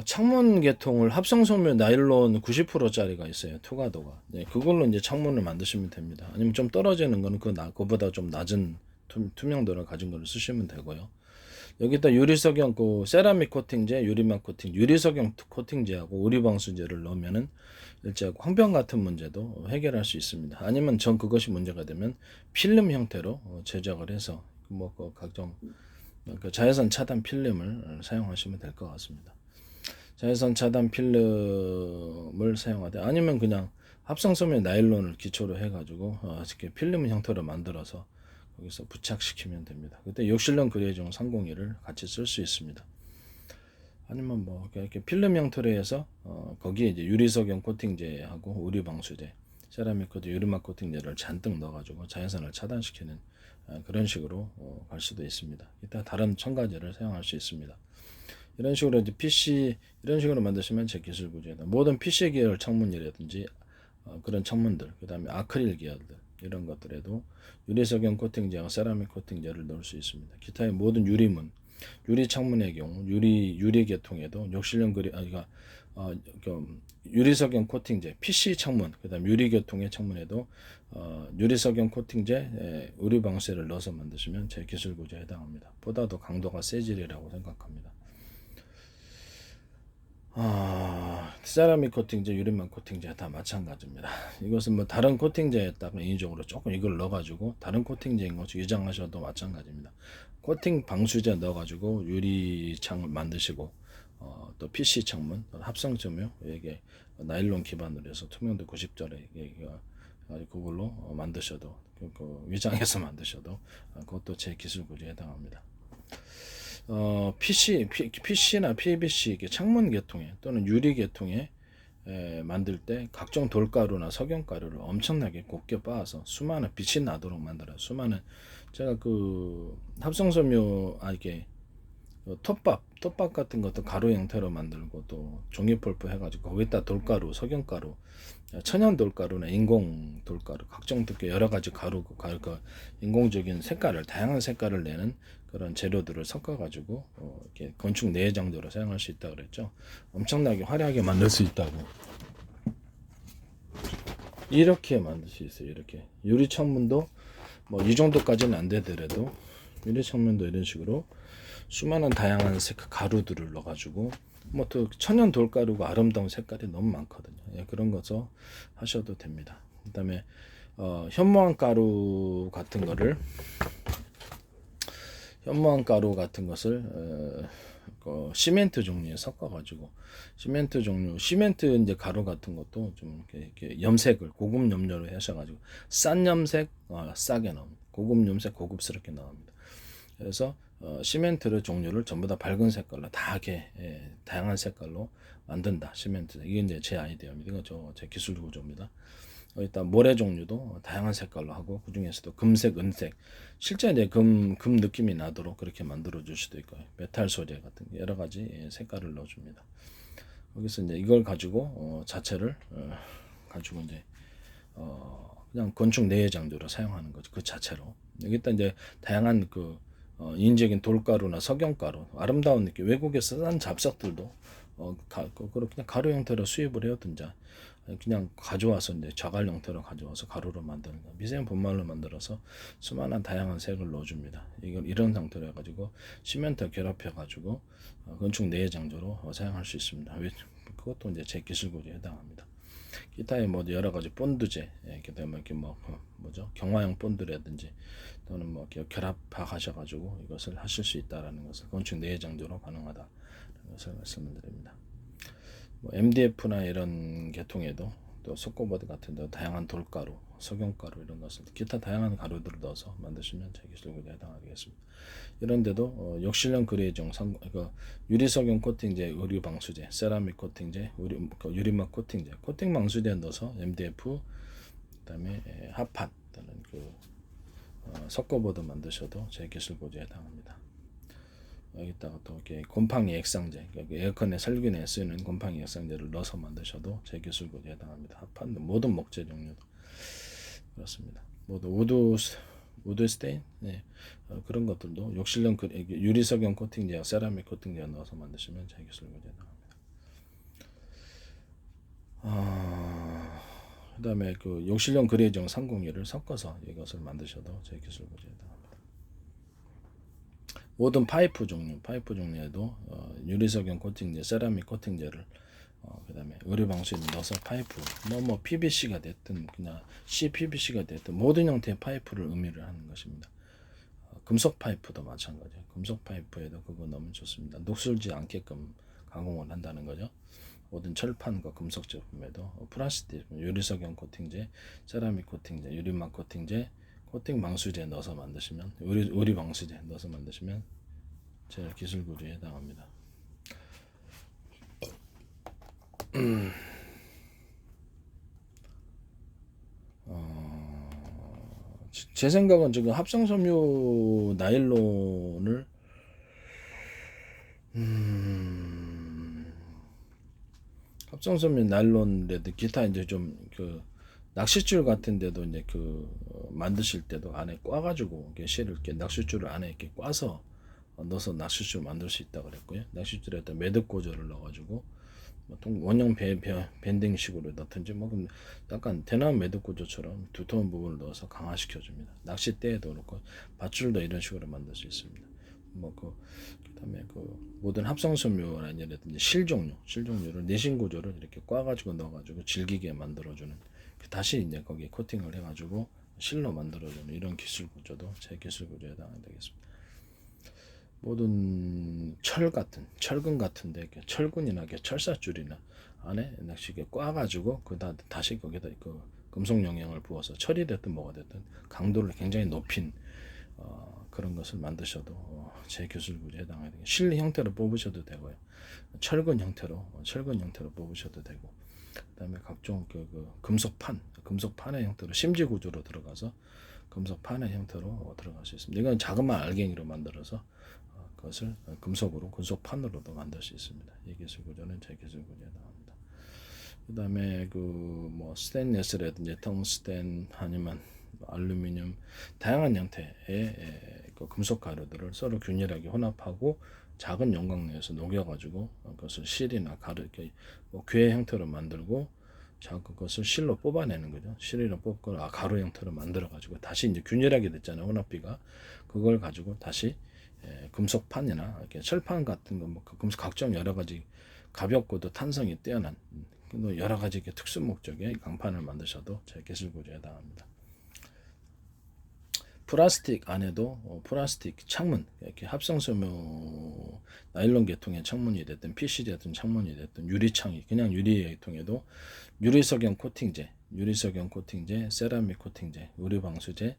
창문 계통을 합성섬유 나일론 90%짜리가 있어요. 투과도가. 네, 그걸로 이제 창문을 만드시면 됩니다. 아니면 좀 떨어지는 거는 그보다 좀 낮은 투명도를 가진 거를 쓰시면 되고요. 여기다 유리석영 세라믹 코팅제, 유리막 코팅, 유리석영 코팅제하고 우리방수제를 넣으면은 일제 황변 같은 문제도 해결할 수 있습니다. 아니면 전 그것이 문제가 되면 필름 형태로 제작을 해서 각종 자외선 차단 필름을 사용하시면 될 것 같습니다. 자외선 차단 필름을 사용하되 아니면 그냥 합성섬유 나일론을 기초로 해가지고 이렇게 필름 형태로 만들어서 거기서 부착시키면 됩니다. 그때 욕실용 그레이종 301을 같이 쓸 수 있습니다. 아니면 이렇게 필름 형태로 해서 거기에 이제 유리석영 코팅제하고 우리방수제, 세라믹 코팅, 유리막 코팅제를 잔뜩 넣어가지고 자외선을 차단시키는 그런 식으로 갈 수도 있습니다. 이따 다른 첨가제를 사용할 수 있습니다. 이런 식으로 이제 PC 이런 식으로 만드시면 제 기술 구조다. 모든 PC 계열 창문이라든지 그런 창문들, 그다음에 아크릴 계열들 이런 것들에도 유리석영 코팅제와 세라믹 코팅제를 넣을 수 있습니다. 기타의 모든 유리문, 유리 창문의 경우 유리 계통에도 욕실용 유리석영 코팅제, PC 창문, 그다음 유리 계통의 창문에도 유리석영 코팅제, 우리 방수제를 넣어서 만드시면 제 기술 구조에 해당합니다. 보다도 강도가 세질이라고 생각합니다. 세라믹 코팅제, 유리막 코팅제 다 마찬가지입니다. 이것은 다른 코팅제에다가 인위적으로 조금 이걸 넣어가지고 다른 코팅제인 것을 위장하셔도 마찬가지입니다. 코팅 방수제 넣어가지고 유리창을 만드시고 또 PC 창문, 합성점유 이게 나일론 기반으로 해서 투명도 90절에 그걸로 만드셔도 위장해서 만드셔도 그것도 제 기술 구조에 해당합니다. PC나 PVC 창문 계통에 또는 유리 계통에 만들 때 각종 돌가루나 석영가루를 엄청나게 곱게 빻아서 수많은 빛이 나도록 만들어요. 수많은 제가 합성섬유 이게 톱밥 같은 것도 가루 형태로 만들고 또 종이폴프 해가지고 거기다 돌가루, 석영가루, 천연 돌가루나 인공 돌가루, 각종 여러 가지 가루, 인공적인 색깔을 다양한 색깔을 내는 그런 재료들을 섞어가지고 이렇게 건축 내장도로 사용할 수 있다 그랬죠. 엄청나게 화려하게 만들 수 있다고. 이렇게 만들 수 있어요. 이렇게 유리 창문도 이 정도까지는 안 되더라도 유리 창문도 이런 식으로 수많은 다양한 가루들을 넣어가지고 또 천연 돌가루가 아름다운 색깔이 너무 많거든요. 예, 그런 것을 하셔도 됩니다. 그다음에 현무암 가루 같은 것을 시멘트 종류에 섞어가지고 시멘트 이제 가루 같은 것도 좀 이렇게 염색을 고급 염료로 하셔가지고 싼 염색 싸게 나옵니다. 고급 염색 고급스럽게 나옵니다. 그래서 시멘트를 종류를 전부 다 밝은 색깔로 다양한 색깔로 만든다. 시멘트 이게 이제 제 아이디어입니다. 이거 제 기술 구조입니다. 일단 모래 종류도 다양한 색깔로 하고 그 중에서도 금색, 은색 실제 이제 금 느낌이 나도록 그렇게 만들어 줄 수도 있고요. 메탈 소재 같은 여러 가지 색깔을 넣어줍니다. 거기서 이제 이걸 가지고 자체를 가지고 이제 그냥 건축 내장도로 사용하는 거죠. 그 자체로 여기다 이제 다양한 인위적인 돌가루나 석영가루 아름다운 느낌 외국에서 싼 잡석들도 그냥 가루 형태로 수입을 해오든지 그냥 가져와서 이제 자갈 형태로 가져와서 가루로 만드는 거 미세한 분말로 만들어서 수많은 다양한 색을 넣어줍니다. 이걸 이런 상태로 해가지고 시멘트 결합해 가지고 건축 내장조로 사용할 수 있습니다. 그것도 이제 제 기술 구조에 해당합니다. 기타의 여러 가지 본드제, 그다음에 이렇게 경화형 본드라든지 또는 이렇게 결합하셔가지고 이것을 하실 수 있다라는 것을 건축 내장조로 가능하다라는 것을 말씀을 드립니다. MDF나 이런 계통에도 또 석고보드 같은 데 다양한 돌가루, 석영가루 이런 것을 기타 다양한 가루들을 넣어서 만드시면 제 기술 구조에 해당하겠습니다. 이런데도 욕실용 그레이종 유리석영 코팅제, 의류 방수제, 세라믹 코팅제, 유리막 코팅제, 코팅 방수제 넣어서 MDF, 그다음에 합판 또는 석고보드 만드셔도 제 기술 구조에 해당합니다. 여기다가 또 이렇게 곰팡이 액상제, 에어컨에 살균에 쓰는 곰팡이 액상제를 넣어서 만드셔도 제 기술 구조에 해당합니다. 합판 모든 목재 종류도 그렇습니다. 모두 우드 스테인, 그런 것들도 욕실용 유리석영 코팅제와 세라믹 코팅제 넣어서 만드시면 제 기술 구조에 해당합니다. 그다음에 그 욕실용 그레이종 301을 섞어서 이것을 만드셔도 제 기술 구조에 해당합니다. 모든 파이프 종류에도 유리석용 코팅제, 세라믹 코팅제를 그다음에 의류 방수에 넣어서 파이프 뭐 PVC가 됐든 그냥 CPVC가 됐든 모든 형태의 파이프를 의미를 하는 것입니다. 금속 파이프도 마찬가지예요. 금속 파이프에도 그거 넣으면 좋습니다. 녹슬지 않게끔 가공을 한다는 거죠. 모든 철판과 금속 제품에도 플라스틱, 유리석용 코팅제, 세라믹 코팅제, 유리막 코팅제, 코팅 방수제 넣어서 만드시면 의류 방수제 넣어서 만드시면 제 기술 구조에 해당합니다. 제 생각은 지금 합성섬유 나일론을 합성섬유 나일론이라도 기타 이제 좀 그 낚싯줄 같은데도 이제 그 만드실 때도 안에 꽈가지고 이렇게 실을 이렇게 낚싯줄을 안에 이렇게 꽈서 넣어서 낚싯줄 만들 수 있다 그랬고요. 낚싯줄에다 매듭 고저를 넣어가지고 원형 밴딩식으로 넣든지 뭐 약간 대나무 매듭 구조처럼 두터운 부분을 넣어서 강화시켜 줍니다. 낚싯대에도 그렇고 밧줄도 이런 식으로 만들 수 있습니다. 그다음에 그 모든 합성섬유라든지 실종류를 내신 구조를 이렇게 꽈가지고 넣어가지고 질기게 만들어주는 다시 이제 거기에 코팅을 해가지고 실로 만들어주는 이런 기술 구조도 제 기술 구조에 해당이 되겠습니다. 모든 철근 같은데 철근이나 철사줄이나 안에 낚시게 꽈가지고 다시 거기다 그 금속 영양을 부어서 철이 됐든 뭐가 됐든 강도를 굉장히 높인 그런 것을 만드셔도 제 기술 구조에 해당하게 되고 실 형태로 뽑으셔도 되고요. 철근 형태로 뽑으셔도 되고 그다음에 각종 그 금속판의 형태로 심지 구조로 들어가서 금속판의 형태로 들어갈 수 있습니다. 이건 자그마한 알갱이로 만들어서 그것을 금속판으로도 만들 수 있습니다. 이 기술 구조는 제 기술 구조에 나옵니다. 그다음에 그 뭐 스테인리스라든지 텅스텐 아니면 알루미늄 다양한 형태의 그 금속 가루들을 서로 균일하게 혼합하고 작은 용광로에서 녹여가지고 그것을 실이나 가루 이렇게 괴 형태로 만들고 그것을 실로 뽑아내는 거죠. 실이로 뽑고 가루 형태로 만들어가지고 다시 이제 균일하게 됐잖아요. 혼합비가 그걸 가지고 다시 금속판이나 이렇게 철판 같은 거, 뭐 금속 각종 여러 가지 가볍고도 탄성이 뛰어난 여러 가지 특수 목적의 강판을 만드셔도 제 기술 구조에 해당합니다. 플라스틱 안에도 플라스틱 창문, 이렇게 합성섬유 나일론 계통의 창문이 됐든 PC 됐든 창문이 됐든 유리창이 그냥 유리 계통에도 유리석용 코팅제, 세라믹 코팅제, 의류 방수제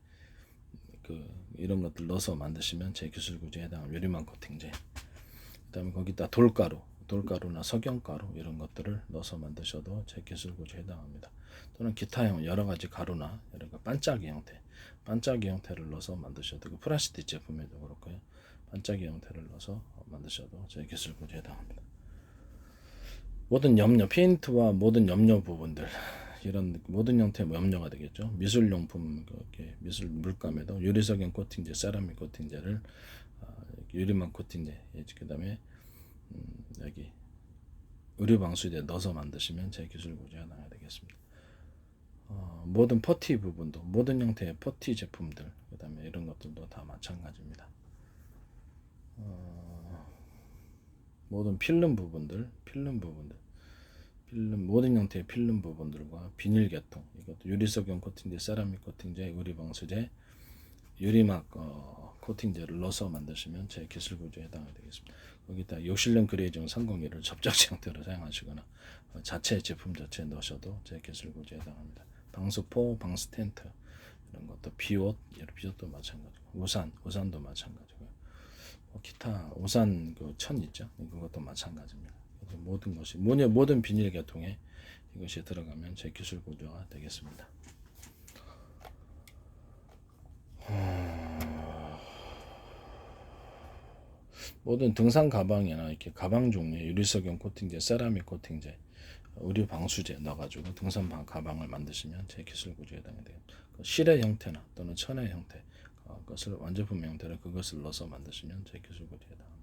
이런 것들 넣어서 만드시면 제 기술 구조에 해당하는 유리막 코팅제. 그다음에 거기다 돌가루나 석영가루 이런 것들을 넣어서 만드셔도 제 기술 구조에 해당합니다. 또는 기타 여러 가지 가루나 여러 가지 반짝이 형태를 넣어서 만드셔도 그 플라스틱 제품에도 그렇고요. 반짝이 형태를 넣어서 만드셔도 제 기술 구조에 해당합니다. 모든 염료, 페인트와 모든 염료 부분들 이런 모든 형태의 염료가 되겠죠. 미술용품, 미술 물감에도 유리석용 코팅제, 세라믹 코팅제를 유리막 코팅제, 그다음에 여기 의류 방수제 넣어서 만드시면 제 기술 구조가 나야 되겠습니다. 모든 퍼티 부분도 모든 형태의 퍼티 제품들, 그다음에 이런 것들도 다 마찬가지입니다. 모든 필름 부분들, 모든 형태의 필름 부분들과 비닐 계통, 이것도 유리석용 코팅제, 세라믹 코팅제, 의류 방수제, 유리막 코팅제를 넣어서 만드시면 제 기술 구조에 해당이 되겠습니다. 거기다 욕실용 그레이종 301을 접착제 형태로 사용하시거나 자체 제품 자체에 넣으셔도 제 기술 구조에 해당합니다. 방수포, 방수 텐트 이런 것도 비옷도 마찬가지고 우산도 마찬가지고요. 기타 우산 그 천 있죠? 그것도 마찬가지입니다. 모든 것이 모든 비닐 계통에 이것이 들어가면 제 기술 구조가 되겠습니다. 모든 등산 가방이나 이렇게 가방 종류의 유리석용 코팅제, 세라믹 코팅제, 의류 방수제 넣어가지고 등산 가방을 만드시면 제 기술 구조에 해당이 돼요. 실의 형태나 또는 천의 형태, 것을 완제품 형태로 그것을 넣어서 만드시면 제 기술 구조에 해당합니다.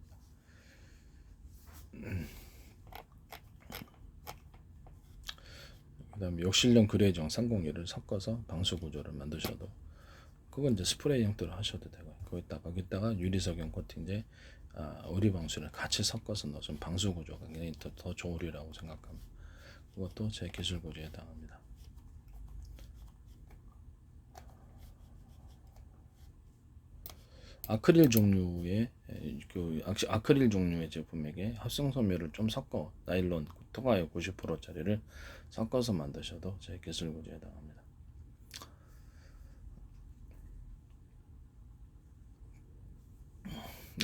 그다음에 욕실용 그레이종 301을 섞어서 방수 구조를 만드셔도 그건 이제 스프레이 형태로 하셔도 되고요. 거기다가 유리석용 코팅제, 우리 방수를 같이 섞어서 넣으면 방수 구조가 굉장히 더 좋으리라고 생각합니다. 그것도 제 기술 구조에 해당합니다. 아크릴 종류의 아크릴 종류의 제품에게 합성 섬유를 좀 섞어 나일론 토가요 90%짜리를 섞어서 만드셔도 제 기술 구조에 해당합니다.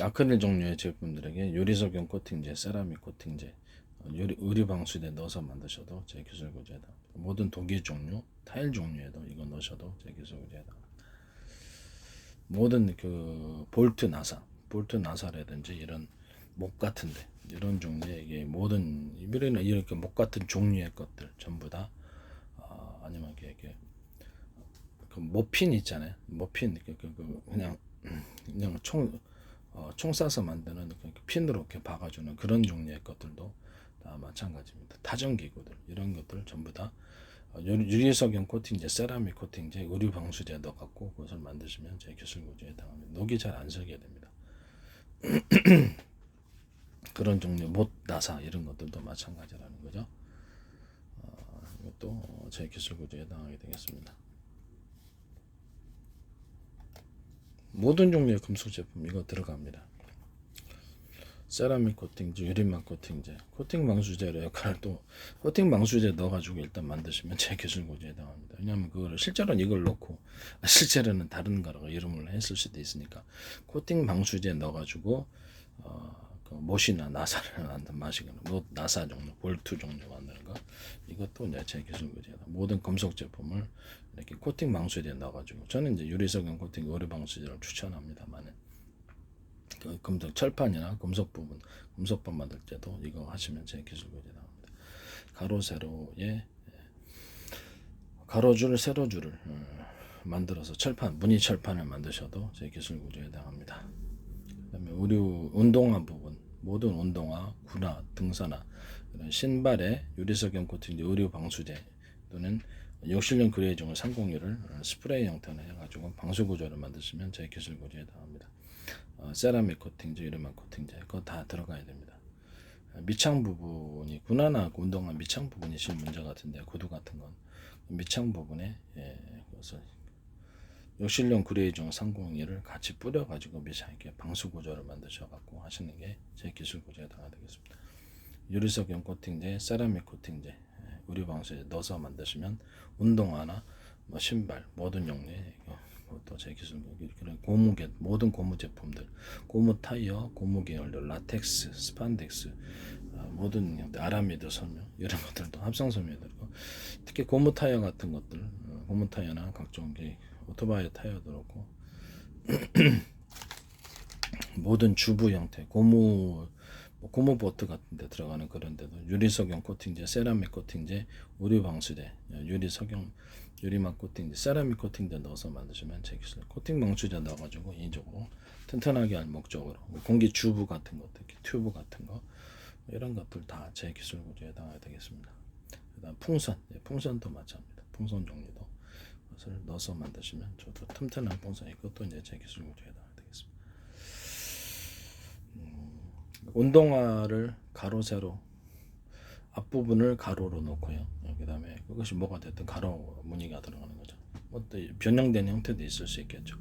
아크릴 종류의 제품들에게 유리석용 코팅제, 세라믹 코팅제, 의리 방수대 넣어서 만드셔도 제 기술 구조에 해당합니다. 모든 도기 종류, 타일 종류에도 이거 넣으셔도 제 기술 구조에 해당합니다. 모든 그 볼트 나사라든지 이런 목 같은데 이런 종류의 이게 모든 이렇게 목 같은 종류의 것들 전부 다 아니면 이렇게 그 모핀 있잖아요. 모핀 그냥 총 쏴서 만드는 핀으로 이렇게 박아주는 그런 종류의 것들도 다 마찬가지입니다. 타전기구들 이런 것들 전부 다 유리석용 코팅제, 세라믹 코팅제, 의류 방수제 넣어갖고 그것을 만드시면 제 기술 구조에 해당합니다. 녹이 잘 안 설게 됩니다. 그런 종류 못 나사 이런 것들도 마찬가지라는 거죠. 이것도 제 기술 구조에 해당하게 되겠습니다. 모든 종류의 금속 제품 이거 들어갑니다. 세라믹 코팅제, 유리막 코팅제, 코팅 방수제로 역할을 또 코팅 방수제 넣어가지고 일단 만드시면 제 기술 구조에 해당합니다. 왜냐하면 그거를 실제로는 이걸 넣고 실제로는 다른 거라고 이름을 했을 수도 있으니까 코팅 방수제 넣어가지고 그 못이나 나사를 마시거나 못 나사 종류, 볼트 종류 만드는 거 이것도 이제 제 기술 구조에 모든 금속 제품을 이렇게 코팅 방수제에 넣어가지고 저는 이제 유리석용 코팅 의류 방수제를 추천합니다만은. 그 금속 철판이나 금속판 만들 때도 이거 하시면 제 기술 구조에 나옵니다. 가로 세로에 가로줄 세로줄을 만들어서 무늬 철판을 만드셔도 제 기술 구조에 해당합니다. 그다음에 운동화 부분 모든 운동화, 구나, 등산화 이런 신발에 유리석용 코팅제, 의류 방수제 또는 욕실용 그레이종을 301을 스프레이 형태로 해가지고 방수 구조를 만드시면 제 기술 구조에 해당합니다. 세라믹 코팅제, 유리막 코팅제 그거 다 들어가야 됩니다. 밑창 부분이 구나나 운동화 밑창 부분이 제일 문제 같은데 구두 같은 건 밑창 부분에 그것을 욕실용 그레이종 301을 같이 뿌려가지고 밑창에 방수 구조를 만드셔갖고 하시는 게 제 기술 구조에 해당되겠습니다. 유리석용 코팅제, 세라믹 코팅제, 의류 방수에 넣어서 만드시면 운동화나 뭐 신발 모든 종류의 또 제 기술 모든 고무 제품들, 고무 타이어, 고무 계열들, 라텍스, 스판덱스, 모든 아라미드 섬유 이런 것들도 합성 섬유에 들고 특히 고무 타이어 같은 것들, 고무 타이어나 각종 오토바이 타이어도 그렇고 모든 주부 형태 고무 보트 같은 데 들어가는 그런 데도 유리석용 코팅제, 세라믹 코팅제, 의류 방수제, 유리막 코팅제, 세라믹 코팅제 넣어서 만드시면 제 기술 코팅 방수제 넣어가지고 인위적으로 튼튼하게 할 목적으로 공기 주부 같은 것들, 튜브 같은 거 이런 것들 다 제 기술 구조에 해당하게 되겠습니다. 그다음 풍선도 마찬가지입니다. 풍선 종류도 것을 넣어서 만드시면 저도 튼튼한 풍선 이것도 이제 제 기술 구조에 해당하게 되겠습니다. 운동화를 가로 세로 앞부분을 가로로 놓고요. 그다음에 그것이 뭐가 됐든 가로 무늬가 들어가는 거죠. 뭐 또 변형된 형태도 있을 수 있겠죠.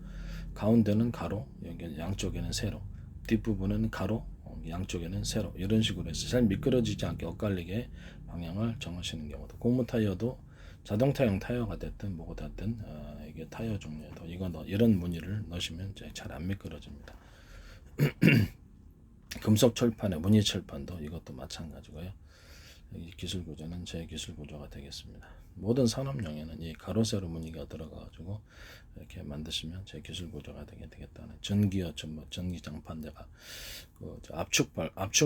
가운데는 가로, 여기 양쪽에는 세로, 뒷부분은 가로, 양쪽에는 세로 이런 식으로 해서 잘 미끄러지지 않게 엇갈리게 방향을 정하시는 경우도 고무 타이어도 자동차용 타이어가 됐든 뭐가 됐든 이게 타이어 종류에도 이런 무늬를 넣으시면 잘 안 미끄러집니다. 금속 철판에 무늬 철판도 이것도 마찬가지고요. 이 기술 구조는 제 기술 구조가 되겠습니다. 모든 산업용에는 이 가로 세로 무늬가 들어가가지고 이렇게 만드시면 제 기술 구조가 되겠다는 전기 장판대가 압축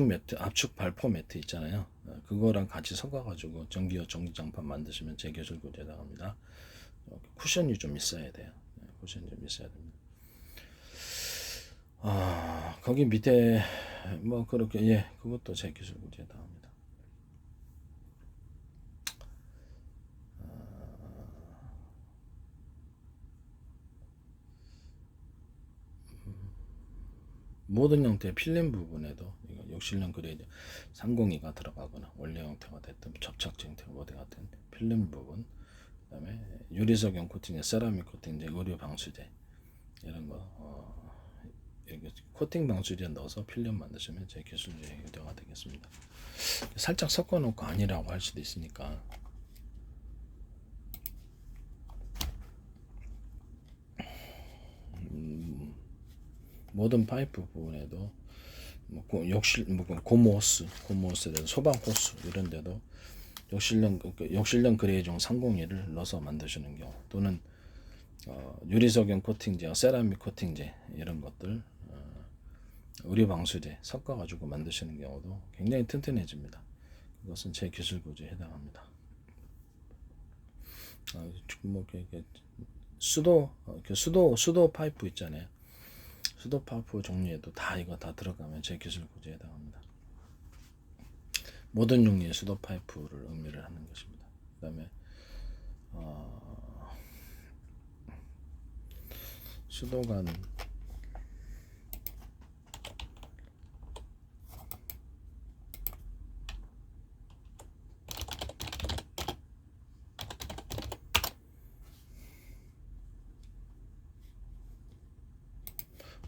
매트, 압축 발포 매트 있잖아요. 그거랑 같이 섞어가지고 전기 장판 만드시면 제 기술 구조에 나갑니다. 쿠션이 좀 있어야 돼요. 쿠션이 좀 있어야 됩니다. 거기 밑에 뭐 그렇게 그것도 제 기술 구조에 나옵니다. 모든 형태의 필름 부분에도 이거 욕실형 그레이드 302가 들어가거나 원래 형태가 됐든 접착제 형태가 어디 같은 필름 부분, 그다음에 유리석용 코팅제, 세라믹 코팅제, 의류 방수제 이런 거 이렇게 코팅 방수제 넣어서 필름 만드시면 제 기술의 의도가 되겠습니다. 살짝 섞어 놓고 아니라고 할 수도 있으니까. 모든 파이프 부분에도 뭐 욕실 뭐 고무 호스에 대해서 소방 호스 이런 데도 욕실형 그레이종 301을 넣어서 만드시는 경우, 또는 유리석용 코팅제, 세라믹 코팅제 이런 것들, 의류 방수제 섞어 가지고 만드시는 경우도 굉장히 튼튼해집니다. 그것은 제 기술 구조에 해당합니다. 뭐 수도 파이프 있잖아요. 수도 파이프 종류에도 다 이거 다 들어가면 제 기술 구조에 해당합니다. 모든 종류의 수도 파이프를 의미를 하는 것입니다. 그다음에 수도관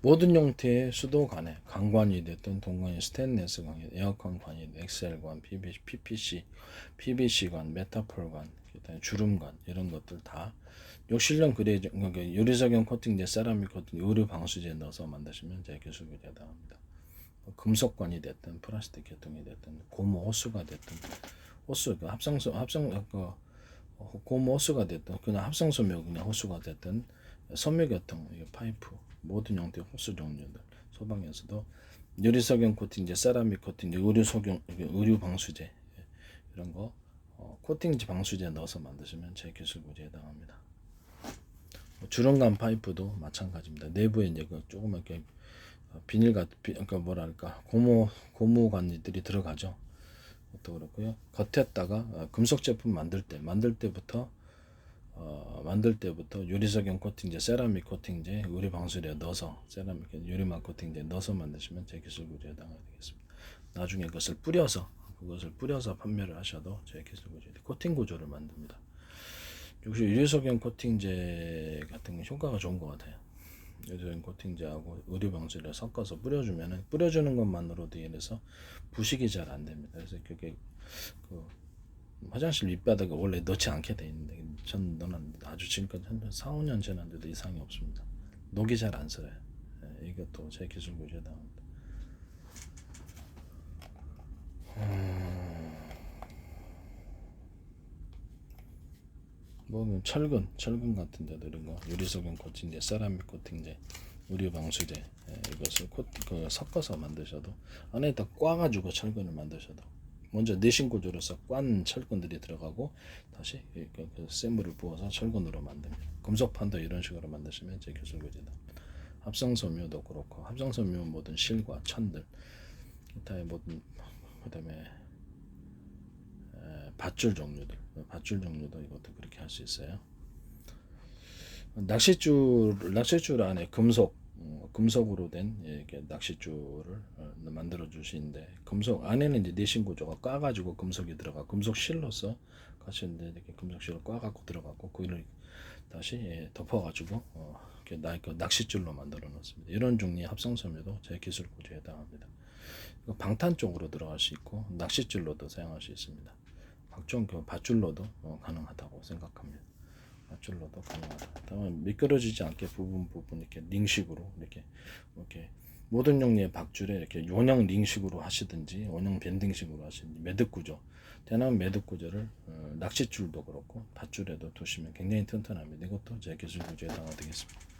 모든 형태의 수도관에 강관이 됐든 동관이 스테인리스 관이 에어컨 관이 엑셀관, PVC관, 메타폴관, 그다음에 주름관 이런 것들 다 욕실형 그레이저 유리석용 코팅제, 세라믹 코팅, 의류 방수제 넣어서 만드시면 제 기술에 해당합니다. 금속관이 됐든 플라스틱 계통이 됐든 고무 호스가 됐든 호스 고무 호스가 됐든 그냥 합성섬유 그냥 호스가 됐든 섬유 계통 파이프 모든 형태의 호스 종류들 소방에서도 유리석용 코팅제, 세라믹 코팅제, 의류 방수제 이런 거 코팅제 방수제 넣어서 만드시면 제 기술 구조에 해당합니다. 주름관 파이프도 마찬가지입니다. 내부에 이제 그 조그맣게 그러니까 뭐랄까 고무관들이 들어가죠. 그것도 그렇고요. 겉에다가 금속 제품 만들 때부터 유리석용 코팅제, 세라믹 코팅제, 의류 방수제 넣어서 세라믹 유리막 코팅제 넣어서 만드시면 제 기술 구조에 해당하겠습니다. 나중에 그것을 뿌려서 판매를 하셔도 제 기술 구조에 코팅 구조를 만듭니다. 역시 유리석용 코팅제 같은 게 효과가 좋은 것 같아요. 유리석용 코팅제하고 의류 방수제를 섞어서 뿌려주는 것만으로도 인해서 부식이 잘 안 됩니다. 그래서 그게 화장실 밑바닥에 원래 넣지 않게 돼 있는데 전 넣었는데 아주 지금까지 한 4, 5년 지났는데도 이상이 없습니다. 녹이 잘 안 슬어요. 이것도 제 기술 구조에 해당합니다. 뭐 철근 같은 데도 이런 거 유리석용 코팅제, 세라믹 코팅제, 의류 방수제 이것을 섞어서 만드셔도 안에다 꽈가지고 철근을 만드셔도 먼저 내신 구조로서 관 철근들이 들어가고 다시 그 쇠물을 부어서 철근으로 만듭니다. 금속판도 이런 식으로 만드시면 제 기술 구조다. 합성섬유도 그렇고 합성섬유 모든 실과 천들 그다음에 밧줄 종류도 이것도 그렇게 할 수 있어요. 낚싯줄 안에 금속으로 된 이렇게 낚싯줄을 만들어 주시는데 금속 안에는 이제 내신 구조가 꽈가지고 금속이 들어가 금속 실로서 같이 이렇게 금속 실로 꽈갖고 들어가고 그걸 다시 덮어가지고 이렇게 낚싯줄로 만들어 놓습니다. 이런 종류의 합성섬유도 제 기술 구조에 해당합니다. 방탄 쪽으로 들어갈 수 있고 낚싯줄로도 사용할 수 있습니다. 각종 밧줄로도 가능하다고 생각합니다. 밧줄로도 가능하다. 다만 미끄러지지 않게 부분 이렇게 링식으로 이렇게 모든 종류의 박줄에 이렇게 원형 링식으로 하시든지 원형 밴딩식으로 하시든지 매듭 구조, 대나무 매듭 구조를 낚싯줄도 그렇고 밧줄에도 두시면 굉장히 튼튼합니다. 이것도 제 기술 구조에 해당되겠습니다.